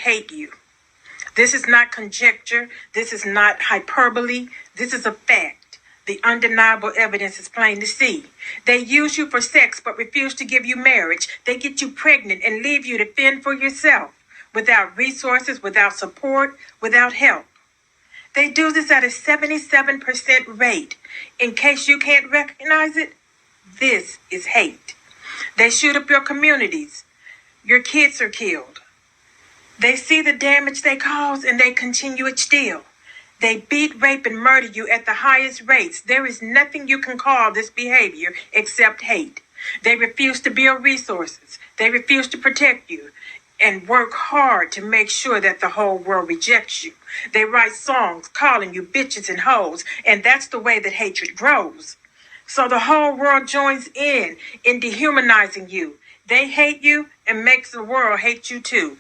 hate you. This is not conjecture. This is not hyperbole. This is a fact. The undeniable evidence is plain to see. They use you for sex but refuse to give you marriage. They get you pregnant and leave you to fend for yourself, without resources, without support, without help. They do this at a 77% rate. In case you can't recognize it, this is hate. They shoot up your communities. Your kids are killed. They see the damage they cause and they continue it still. They beat, rape, and murder you at the highest rates. There is nothing you can call this behavior except hate. They refuse to build resources. They refuse to protect you and work hard to make sure that the whole world rejects you. They write songs calling you bitches and hoes, and that's the way that hatred grows. So the whole world joins in dehumanizing you. They hate you and makes the world hate you too.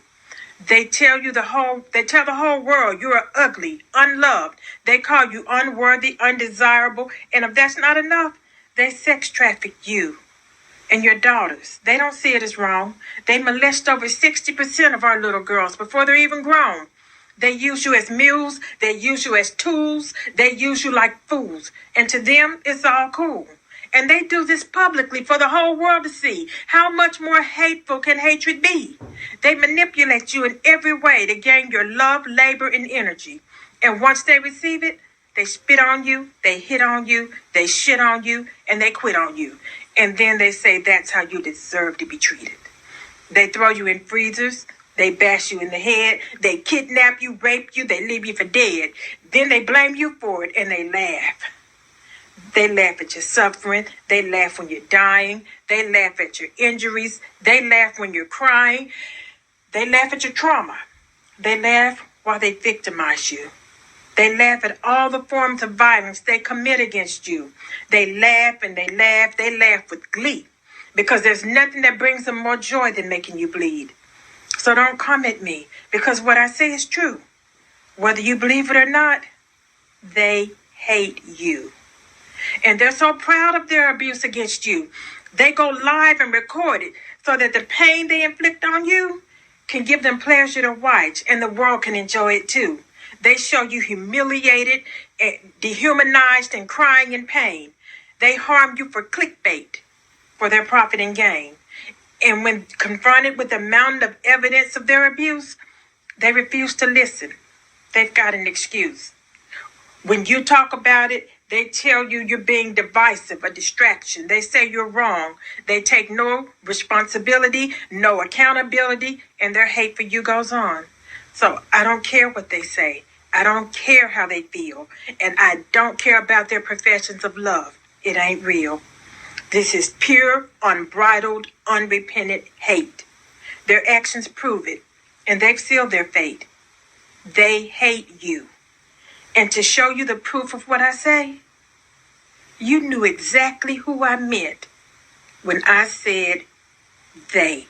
They tell the whole world you are ugly, unloved. They call you unworthy, undesirable, and if that's not enough, they sex traffic you and your daughters. They don't see it as wrong. They molest over 60% of our little girls before they're even grown. They use you as mules. They use you as tools. They use you like fools. And to them, it's all cool. And they do this publicly for the whole world to see. How much more hateful can hatred be? They manipulate you in every way to gain your love, labor, and energy. And once they receive it, they spit on you, they hit on you, they shit on you, and they quit on you. And then they say that's how you deserve to be treated. They throw you in freezers. They bash you in the head. They kidnap you, rape you, they leave you for dead. Then they blame you for it and they laugh. They laugh at your suffering. They laugh when you're dying. They laugh at your injuries. They laugh when you're crying. They laugh at your trauma. They laugh while they victimize you. They laugh at all the forms of violence they commit against you. They laugh and they laugh. They laugh with glee because there's nothing that brings them more joy than making you bleed. So don't come at me because what I say is true. Whether you believe it or not, they hate you. And they're so proud of their abuse against you. They go live and record it so that the pain they inflict on you can give them pleasure to watch and the world can enjoy it too. They show you humiliated, dehumanized, and crying in pain. They harm you for clickbait, for their profit and gain. And when confronted with the mountain of evidence of their abuse, they refuse to listen. They've got an excuse. When you talk about it, they tell you you're being divisive, a distraction. They say you're wrong. They take no responsibility, no accountability, and their hate for you goes on. So I don't care what they say. I don't care how they feel. And I don't care about their professions of love. It ain't real. This is pure, unbridled, unrepentant hate. Their actions prove it, and they've sealed their fate. They hate you. And to show you the proof of what I say, you knew exactly who I meant when I said they.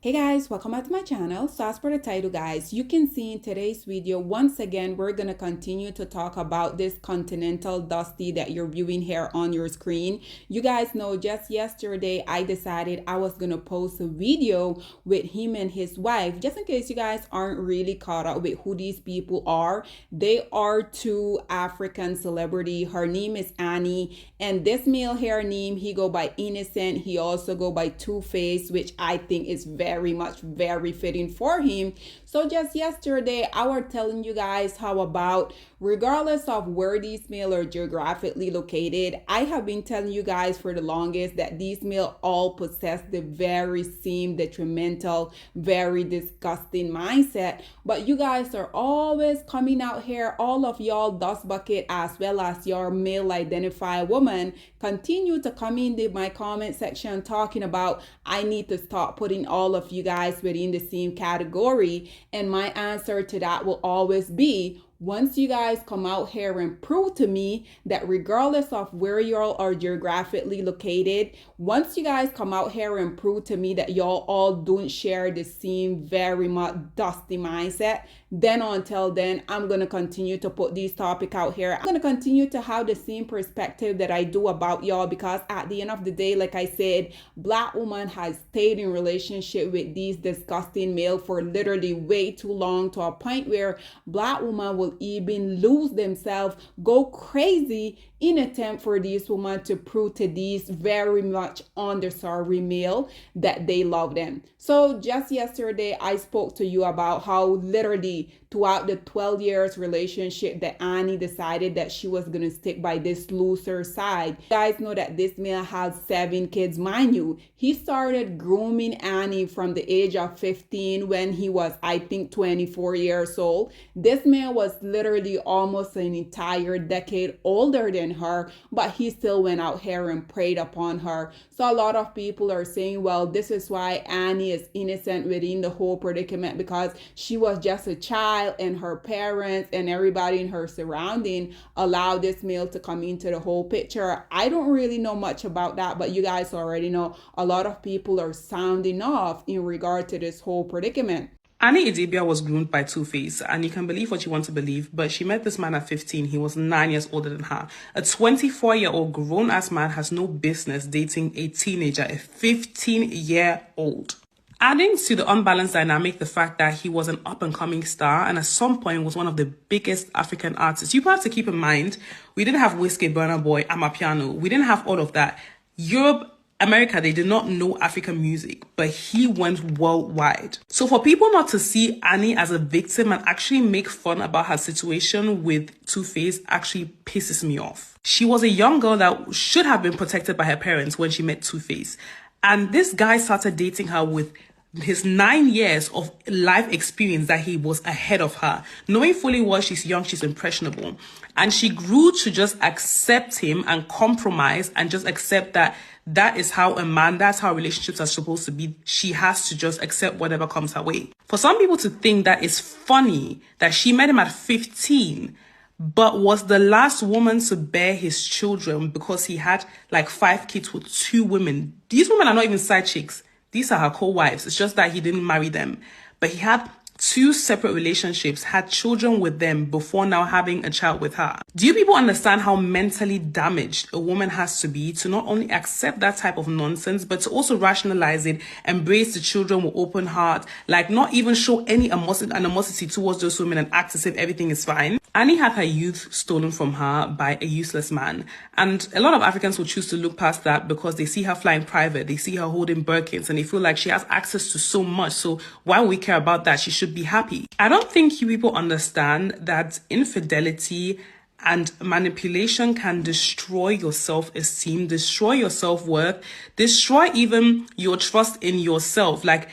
Hey guys, welcome back to my channel. So as per the title, guys, you can see in today's video, once again, we're going to continue to talk about this Continental Dusty that you're viewing here on your screen. You guys know just yesterday, I decided I was going to post a video with him and his wife, just in case you guys aren't really caught up with who these people are. They are two African celebrity. Her name is Annie, and this male here name, he go by Innocent. He also go by Two-Face, which I think is very fitting for him. So just yesterday, I was telling you guys how about, regardless of where these male are geographically located, I have been telling you guys for the longest that these male all possess the very same detrimental, very disgusting mindset. But you guys are always coming out here, all of y'all dust bucket as well as your male identified woman, continue to come in my comment section talking about I need to start putting all of you guys within the same category. And my answer to that will always be, Once you guys come out here and prove to me that regardless of where y'all are geographically located, once you guys come out here and prove to me that y'all all don't share the same very much dusty mindset, then until then, I'm going to continue to put these topics out here. I'm going to continue to have the same perspective that I do about y'all, because at the end of the day, like I said, Black woman has stayed in relationship with these disgusting male for literally way too long, to a point where Black woman will even lose themselves, go crazy in attempt for these women to prove to these very much underserved male that they love them. So just yesterday, I spoke to you about how literally throughout the 12 years relationship that Annie decided that she was going to stick by this loser side. You guys know that this man has 7 kids. Mind you, he started grooming Annie from the age of 15 when he was, I think, 24 years old. This man was literally almost an entire decade older than her, but he still went out here and preyed upon her. So a lot of people are saying, well, this is why Annie is innocent within the whole predicament, because she was just a child and her parents and everybody in her surrounding allowed this male to come into the whole picture. I don't really know much about that, but you guys already know a lot of people are sounding off in regard to this whole predicament. Annie Idibia was groomed by Two-Face, and you can believe what you want to believe, but she met this man at 15. He was 9 years older than her. A 24-year-old grown-ass man has no business dating a teenager, a 15-year-old. Adding to the unbalanced dynamic, the fact that he was an up-and-coming star and at some point was one of the biggest African artists. You have to keep in mind, we didn't have Whiskey, Burna Boy, Amapiano. We didn't have all of that. Europe, America, they did not know African music, but he went worldwide. So for people not to see Annie as a victim and actually make fun about her situation with Two-Face actually pisses me off. She was a young girl that should have been protected by her parents when she met Two-Face. And this guy started dating her with his 9 years of life experience that he was ahead of her, knowing fully well she's young, she's impressionable. And she grew to just accept him and compromise and just accept that that is how a man, that's how relationships are supposed to be. She has to just accept whatever comes her way. For some people to think that it's funny that she met him at 15, but was the last woman to bear his children because he had like 5 kids with 2 women. These women are not even side chicks. These are her co-wives. It's just that he didn't marry them. But he had 2 separate relationships, had children with them before now having a child with her. Do you people understand how mentally damaged a woman has to be to not only accept that type of nonsense, but to also rationalize it, embrace the children with open heart, like not even show any animosity towards those women and act as if everything is fine? Annie had her youth stolen from her by a useless man. And a lot of Africans will choose to look past that because they see her flying private, they see her holding Birkins, and they feel like she has access to so much. So why would we care about that? She should be happy. I don't think you people understand that infidelity and manipulation can destroy your self-esteem, destroy your self-worth, destroy even your trust in yourself. Like,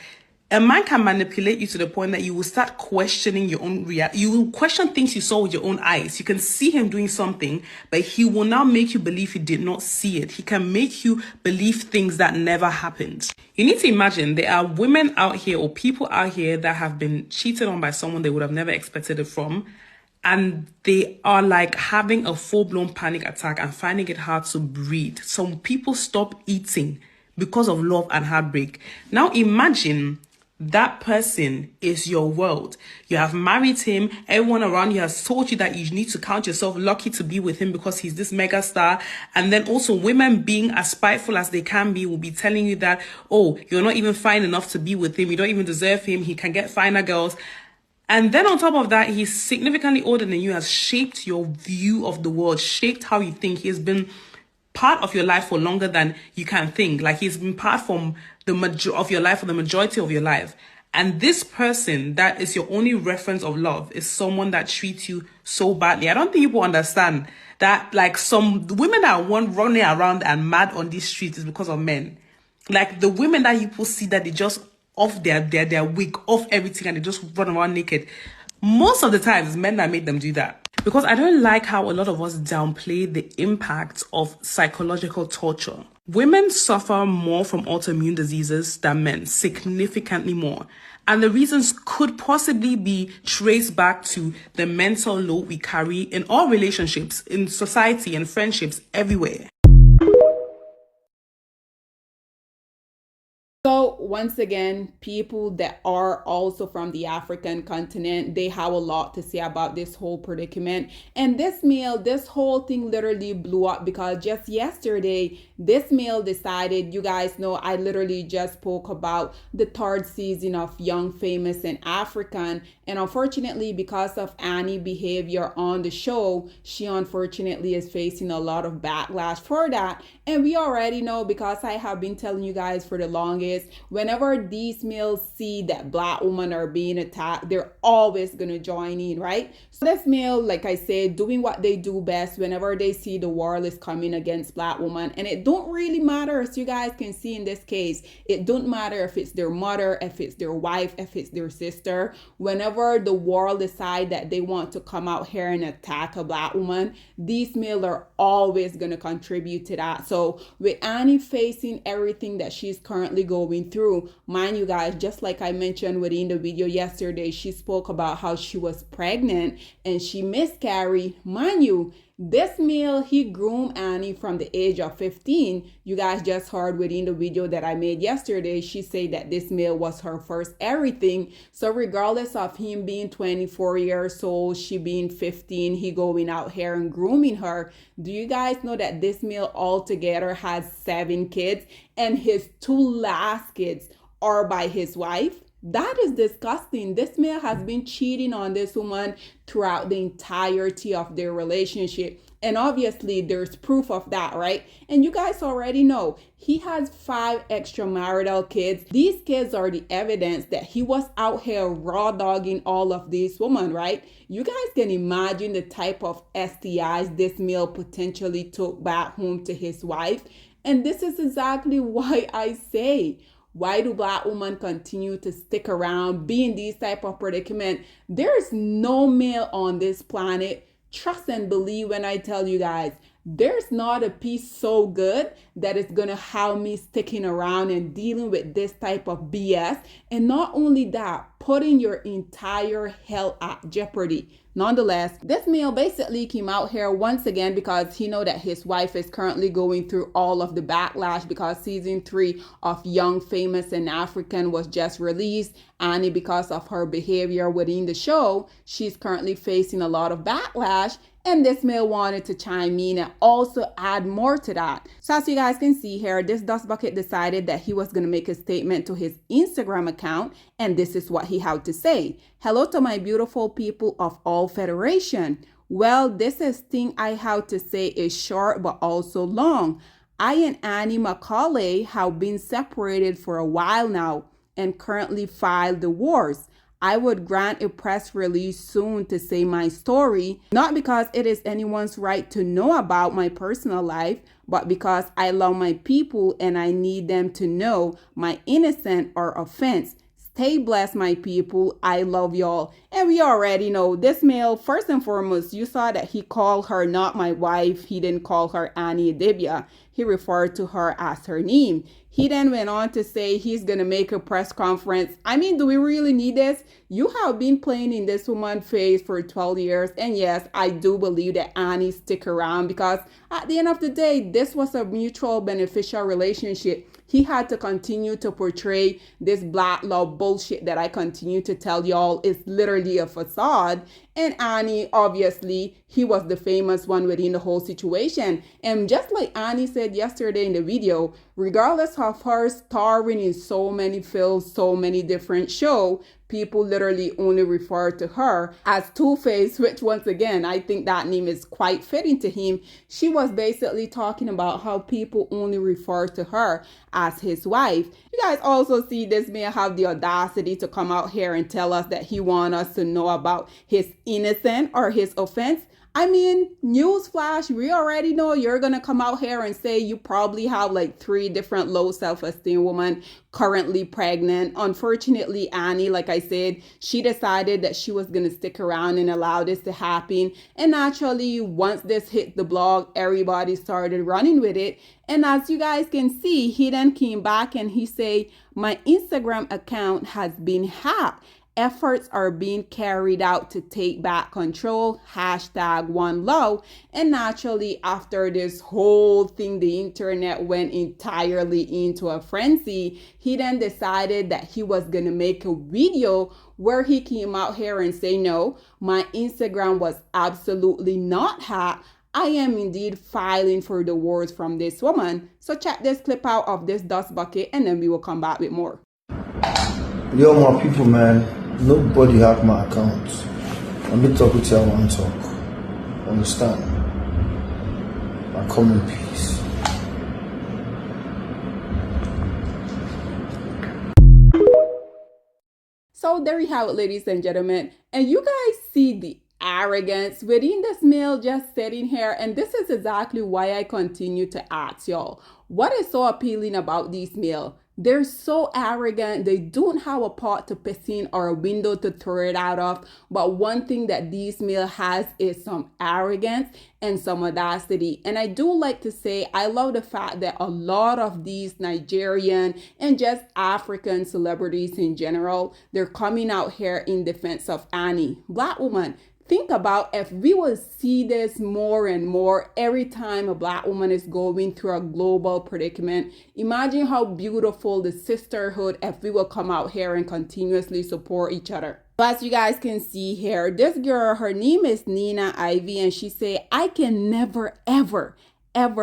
a man can manipulate you to the point that you will start questioning your own reality. You will question things you saw with your own eyes. You can see him doing something, but he will now make you believe he did not see it. He can make you believe things that never happened. You need to imagine there are women out here or people out here that have been cheated on by someone they would have never expected it from. And they are like having a full-blown panic attack and finding it hard to breathe. Some people stop eating because of love and heartbreak. Now imagine that person is your world. You have married him. Everyone around you has told you that you need to count yourself lucky to be with him because he's this mega star. And then also women, being as spiteful as they can be, will be telling you that, oh, you're not even fine enough to be with him. You don't even deserve him. He can get finer girls. And then on top of that, he's significantly older than you, has shaped your view of the world, shaped how you think. He has been part of your life for longer than you can think. Like, he's been part from of your life for the majority of your life. And this person that is your only reference of love is someone that treats you so badly. I don't think people understand that, like, some women that are running around and mad on these streets is because of men. Like, the women that people see that they just off their wig, off everything, and they just run around naked. Most of the time, it's men that made them do that. Because I don't like how a lot of us downplay the impact of psychological torture. Women suffer more from autoimmune diseases than men, significantly more. And the reasons could possibly be traced back to the mental load we carry in all relationships, in society and friendships everywhere. So once again, people that are also from the African continent, they have a lot to say about this whole predicament. And this whole thing literally blew up because just yesterday, this male decided, you guys know, I literally just spoke about the third season of Young, Famous, and African. And unfortunately, because of Annie's behavior on the show, she unfortunately is facing a lot of backlash for that. And we already know, because I have been telling you guys for the longest, whenever these males see that Black women are being attacked, they're always gonna join in, right? So this male, like I said, doing what they do best whenever they see the world is coming against Black women. And it don't really matter, as you guys can see in this case, it don't matter if it's their mother, if it's their wife, if it's their sister. Whenever the world decide that they want to come out here and attack a Black woman, these males are always gonna contribute to that. So with Annie facing everything that she's currently going through, mind you guys, just like I mentioned within the video yesterday, she spoke about how she was pregnant and she miscarried. Mind you, this male, he groomed Annie from the age of 15. You guys just heard within the video that I made yesterday, she said that this male was her first everything. So regardless of him being 24 years old, she being 15, he going out here and grooming her. Do you guys know that this male altogether has 7 kids and his 2 last kids are by his wife? That is disgusting. This man has been cheating on this woman throughout the entirety of their relationship. And obviously there's proof of that, right? And you guys already know he has 5 extramarital kids. These kids are the evidence that he was out here raw dogging all of these women, right? You guys can imagine the type of STIs this male potentially took back home to his wife. And this is exactly why I say, why do Black women continue to stick around, be in these type of predicament? There's no male on this planet, trust and believe when I tell you guys, there's not a piece so good that is gonna have me sticking around and dealing with this type of BS. And not only that, putting your entire health at jeopardy. Nonetheless, this male basically came out here once again because he know that his wife is currently going through all of the backlash because season 3 of Young, Famous, and African was just released. Annie, because of her behavior within the show, she's currently facing a lot of backlash. And this male wanted to chime in and also add more to that. So as you guys can see here, this Dust Bucket decided that he was going to make a statement to his Instagram account. And this is what he had to say. Hello to my beautiful people of all Federation. Well, this is thing I have to say is short but also long. I and Annie Macaulay have been separated for a while now and currently filed divorce. I would grant a press release soon to say my story, not because it is anyone's right to know about my personal life, but because I love my people and I need them to know my innocent or offense. Stay blessed, my people. I love y'all. And we already know this male, first and foremost, you saw that he called her not my wife. He didn't call her Annie Dibia. He referred to her as her name. He then went on to say he's going to make a press conference. I mean, do we really need this? You have been playing in this woman's face for 12 years. And yes, I do believe that Annie stick around because at the end of the day, this was a mutual beneficial relationship. He had to continue to portray this Black love bullshit that I continue to tell y'all is literally a facade. And Annie, obviously, he was the famous one within the whole situation. And just like Annie said yesterday in the video, regardless of her starring in so many films, so many different shows, people literally only refer to her as Two-Face, which once again, I think that name is quite fitting to him. She was basically talking about how people only refer to her as his wife. You guys also see this man have the audacity to come out here and tell us that he wants us to know about his innocent or his offense. I mean, newsflash, we already know you're gonna come out here and say you probably have like 3 different low self-esteem women currently pregnant. Unfortunately, Annie, like I said, she decided that she was gonna stick around and allow this to happen. And naturally, once this hit the blog, everybody started running with it. And as you guys can see, he then came back and he said, my Instagram account has been hacked. Efforts are being carried out to take back control, #OneLove. And naturally, after this whole thing, the internet went entirely into a frenzy. He then decided that he was going to make a video where he came out here and say, no, my Instagram was absolutely not hacked. I am indeed filing for divorce from this woman. So check this clip out of this dust bucket and then we will come back with more. Yo, my people, man. Nobody hacked my account. Let me talk with you. I want to talk. Understand? I come in peace. So there you have it, ladies and gentlemen. And you guys see the arrogance within this male just sitting here. And this is exactly why I continue to ask y'all, what is so appealing about these male? They're so arrogant. They don't have a pot to piss in or a window to throw it out of. But one thing that these male has is some arrogance and some audacity. And I do like to say, I love the fact that a lot of these Nigerian and just African celebrities in general, they're coming out here in defense of Annie, Black woman. Think about if we will see this more and more every time a Black woman is going through a global predicament. Imagine how beautiful the sisterhood if we will come out here and continuously support each other. As you guys can see here, this girl, her name is Nina Ivy, and she said, I can never, ever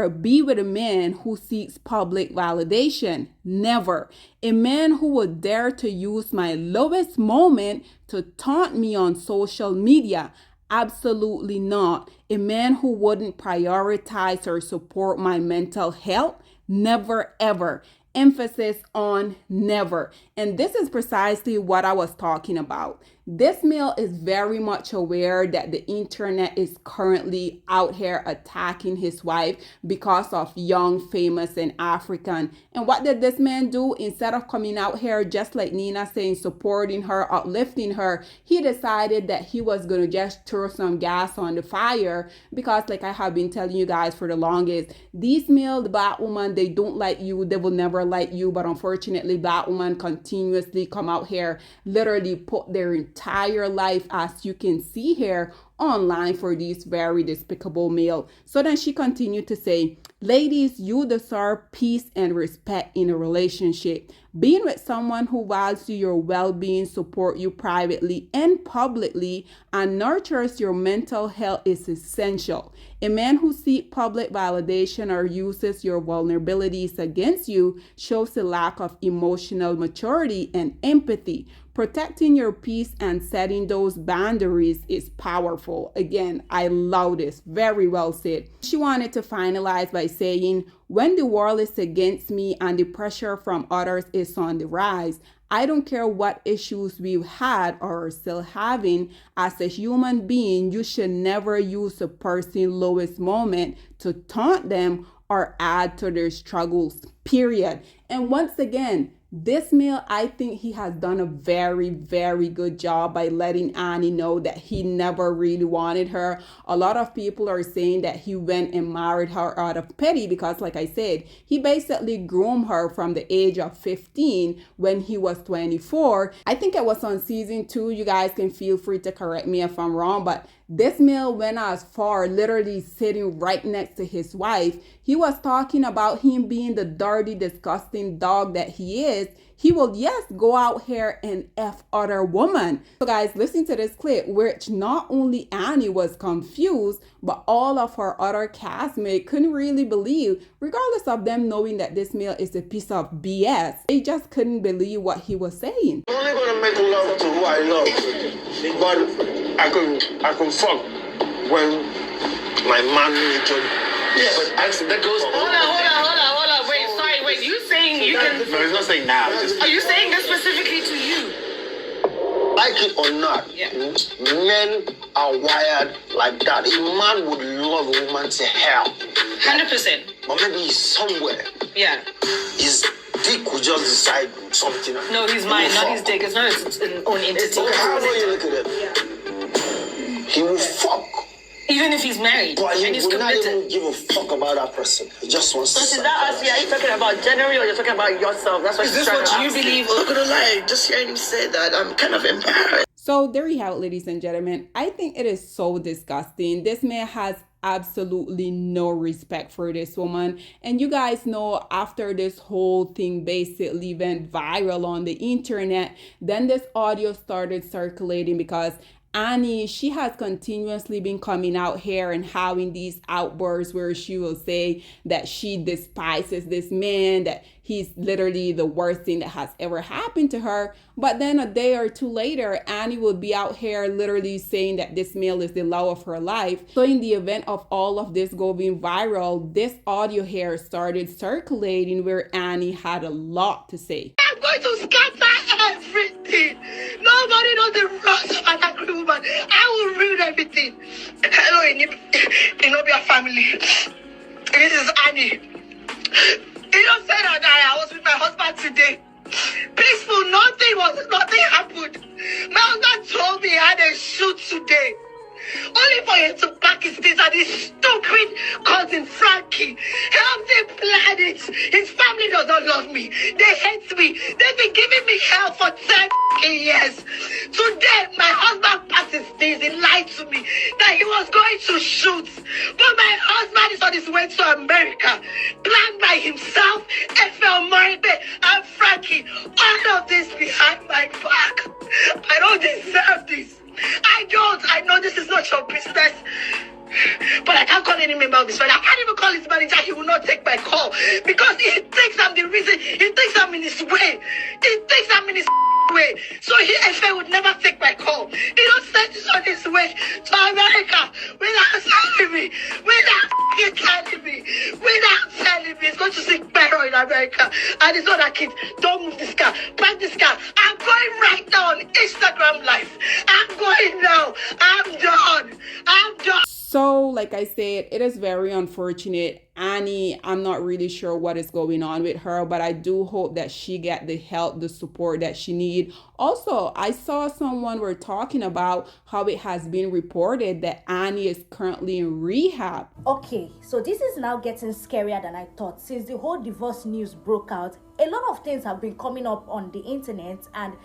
be with a man who seeks public validation. Never. A man who would dare to use my lowest moment to taunt me on social media. Absolutely not. A man who wouldn't prioritize or support my mental health. Never, ever. Emphasis on never. And this is precisely what I was talking about. This male is very much aware that the internet is currently out here attacking his wife because of young, famous, and African. And what did this man do? Instead of coming out here, just like Nina saying, supporting her, uplifting her, he decided that he was going to just throw some gas on the fire because, like I have been telling you guys for the longest, these male, the Black woman, they don't like you. They will never like you. But unfortunately, Black women continuously come out here, literally put their entire life, as you can see here, online for these very despicable male. So then she continued to say, ladies, you deserve peace and respect in a relationship. Being with someone who values your well-being, support you privately and publicly, and nurtures your mental health is essential. A man who seeks public validation or uses your vulnerabilities against you shows a lack of emotional maturity and empathy. Protecting your peace and setting those boundaries is powerful. Again, I love this. Very well said. She wanted to finalize by saying, when the world is against me and the pressure from others is on the rise, I don't care what issues we've had or are still having. As a human being, you should never use a person's lowest moment to taunt them or add to their struggles, period. And once again, this male, I think he has done a very, very good job by letting Annie know that he never really wanted her. A lot of people are saying that he went and married her out of pity because, like I said, he basically groomed her from the age of 15 when he was 24. I think it was on season 2. You guys can feel free to correct me if I'm wrong, but this male went as far, literally sitting right next to his wife. He was talking about him being the dirty, disgusting dog that he is. He will, yes, go out here and F other woman. So guys, listen to this clip, which not only Annie was confused, but all of her other castmates couldn't really believe, regardless of them knowing that this male is a piece of BS. They just couldn't believe what he was saying. I'm only gonna make love to who I love, but I can fuck when my man needs to. Yeah, but actually that goes. Hold on. Wait. You saying you can? No, he's not saying now. Are you saying this specifically to you? like it or not, men are wired like that. A man would love a woman to hell. 100%. But maybe he's somewhere. Yeah. His dick will just decide something. No, he's mine, not his dick. It's not his own entity. Okay, however you look at it, he will fuck. Even if he's married But he and he's will not committed. even give a fuck about that person. He just wants to. So is that us? Are you talking about generally or you're talking about yourself? That's what Is she's this trying what to you ask. believe? I'm not gonna lie. Just hearing you say that, I'm kind of embarrassed. So there you have it, ladies and gentlemen. I think it is so disgusting. This man has absolutely no respect for this woman. And you guys know, after this whole thing basically went viral on the internet, then this audio started circulating because Annie, she has continuously been coming out here and having these outbursts where she will say that she despises this man, that he's literally the worst thing that has ever happened to her. But then a day or two later, Annie will be out here literally saying that this male is the love of her life. So in the event of all of this going viral, this audio here started circulating where Annie had a lot to say. I'm going to scatter everything. Nobody knows the rest of an angry woman. I will ruin everything. Hello, Inobia family. This is Annie. You don't say that I was with my husband today. Peaceful, nothing happened. My husband told me he had a shoot today. Only for him to pack his things and his stupid cousin Frankie helped him plan it. His family does not love me. They hate me. They've been giving me hell for 10 years. Today, my husband packed his things. He lied to me that he was going to shoot. But my husband is on his way to America, planned by himself, FL Moribe, and Frankie. All of this behind my back. I don't deserve this. I know this is not your business. But I can't call any member of his family. I can't even call his manager. He will not take my call. Because he thinks I'm the reason. He thinks I'm in his way. He thinks I'm in his way. So FA would never take my call. He don't send this on his way to America without telling me. Without telling me. He's going to seek Pero in America. And his other kid, don't move this car. Park this car. I'm going right now on Instagram Live. I'm going now. I'm done. So, like I said, it is very unfortunate. Annie, I'm not really sure what is going on with her, but I do hope that she get the help, the support that she need. Also, I saw someone were talking about how it has been reported that Annie is currently in rehab. Okay, so this is now getting scarier than I thought. Since the whole divorce news broke out, a lot of things have been coming up on the internet and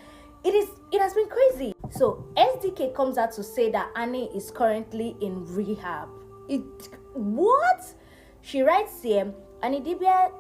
it has been crazy. So SDK comes out to say that Annie is currently in rehab. What? She writes here, Annie Dibia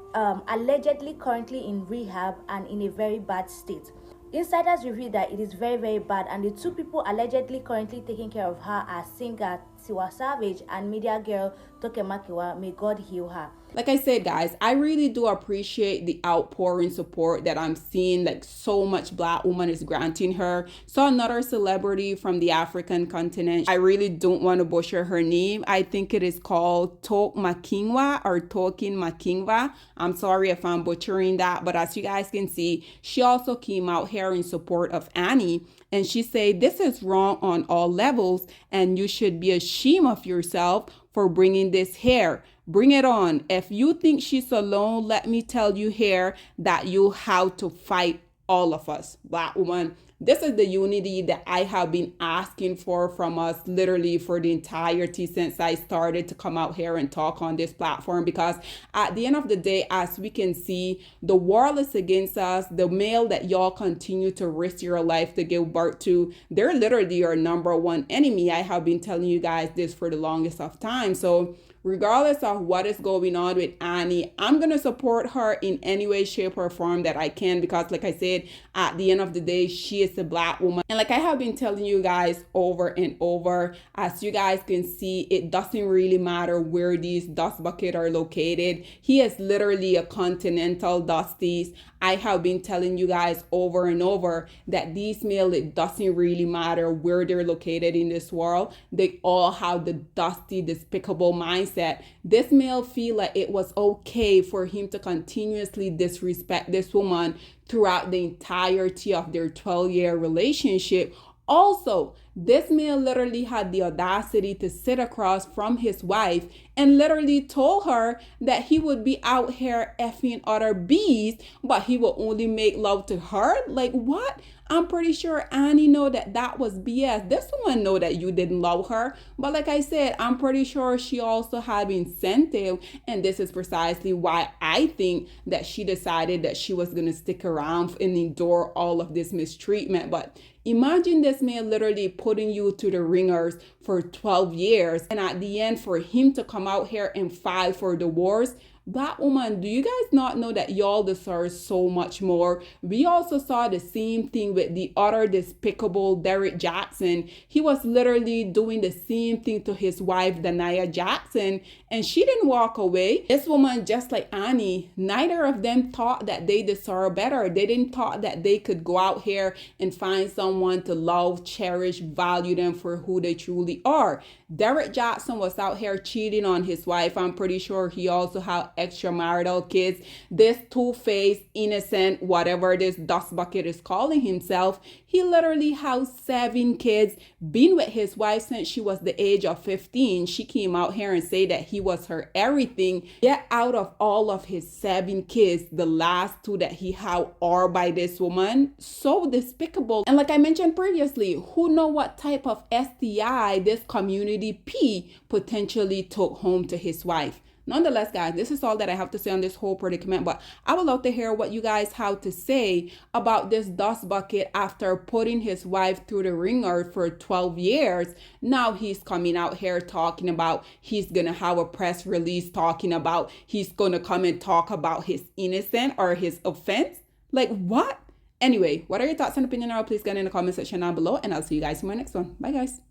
allegedly currently in rehab and in a very bad state. Insiders reveal that it is very, very bad, and the two people allegedly currently taking care of her are singer Tiwa Savage and media girl Toke Makiwa. May God heal her. Like I said, guys, I really do appreciate the outpouring support that I'm seeing. Like, so much Black woman is granting her. So another celebrity from the African continent, I really don't want to butcher her name. I think it is called Toke Makingwa or Tokin Makingwa. I'm sorry if I'm butchering that, but as you guys can see, she also came out here in support of Annie. And she said, this is wrong on all levels, and you should be ashamed of yourself for bringing this here. Bring it on. If you think she's alone, let me tell you here that you have to fight all of us, Black woman. This is the unity that I have been asking for from us literally for the entirety since I started to come out here and talk on this platform, because at the end of the day, as we can see, the world is against us. The male that y'all continue to risk your life to give birth to, they're literally your number one enemy. I have been telling you guys this for the longest of time. So regardless of what is going on with Annie, I'm going to support her in any way, shape, or form that I can, because like I said, at the end of the day, she is a Black woman. And like I have been telling you guys over and over, as you guys can see, it doesn't really matter where these dust buckets are located. He is literally a continental Dusties. I have been telling you guys over and over that these males, it doesn't really matter where they're located in this world. They all have the dusty, despicable mindset. This male feel like it was okay for him to continuously disrespect this woman throughout the entirety of their 12-year relationship. Also, this man literally had the audacity to sit across from his wife and literally told her that he would be out here effing other bees, but he will only make love to her. Like, what? I'm pretty sure Annie know that that was BS. This woman know that you didn't love her. But like I said, I'm pretty sure she also had incentive. And this is precisely why I think that she decided that she was going to stick around and endure all of this mistreatment. But imagine this man literally putting you to the ringers for 12 years. And at the end, for him to come out here and file for divorce. Black woman, do you guys not know that y'all deserve so much more? We also saw the same thing with the other despicable Derek Jackson. He was literally doing the same thing to his wife, Dania Jackson, and she didn't walk away. This woman, just like Annie, neither of them thought that they deserve better. They didn't thought that they could go out here and find someone to love, cherish, value them for who they truly are. Derek Jackson was out here cheating on his wife. I'm pretty sure he also had extramarital kids. This two-faced, innocent, whatever this dust bucket is calling himself, he literally has 7 kids, been with his wife since she was the age of 15. She came out here and said that he was her everything. Yet out of all of his 7 kids, the last 2 that he had are by this woman. So despicable. And like I mentioned previously, who know what type of STI this community P potentially took home to his wife. Nonetheless, guys, this is all that I have to say on this whole predicament, but I would love to hear what you guys have to say about this dust bucket after putting his wife through the ringer for 12 years. Now he's coming out here talking about he's going to have a press release talking about he's going to come and talk about his innocence or his offense. Like, what? Anyway, what are your thoughts and opinion? Please get in the comment section down below, and I'll see you guys in my next one. Bye, guys.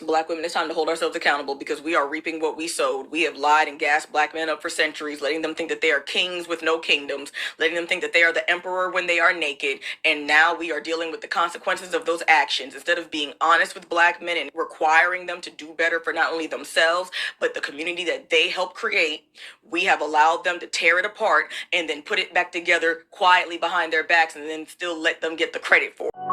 Black women, it's time to hold ourselves accountable because we are reaping what we sowed. We have lied and gassed black men up for centuries, letting them think that they are kings with no kingdoms, letting them think that they are the emperor when they are naked. And now we are dealing with the consequences of those actions. Instead of being honest with black men and requiring them to do better for not only themselves, but the community that they helped create, we have allowed them to tear it apart and then put it back together quietly behind their backs and then still let them get the credit for it.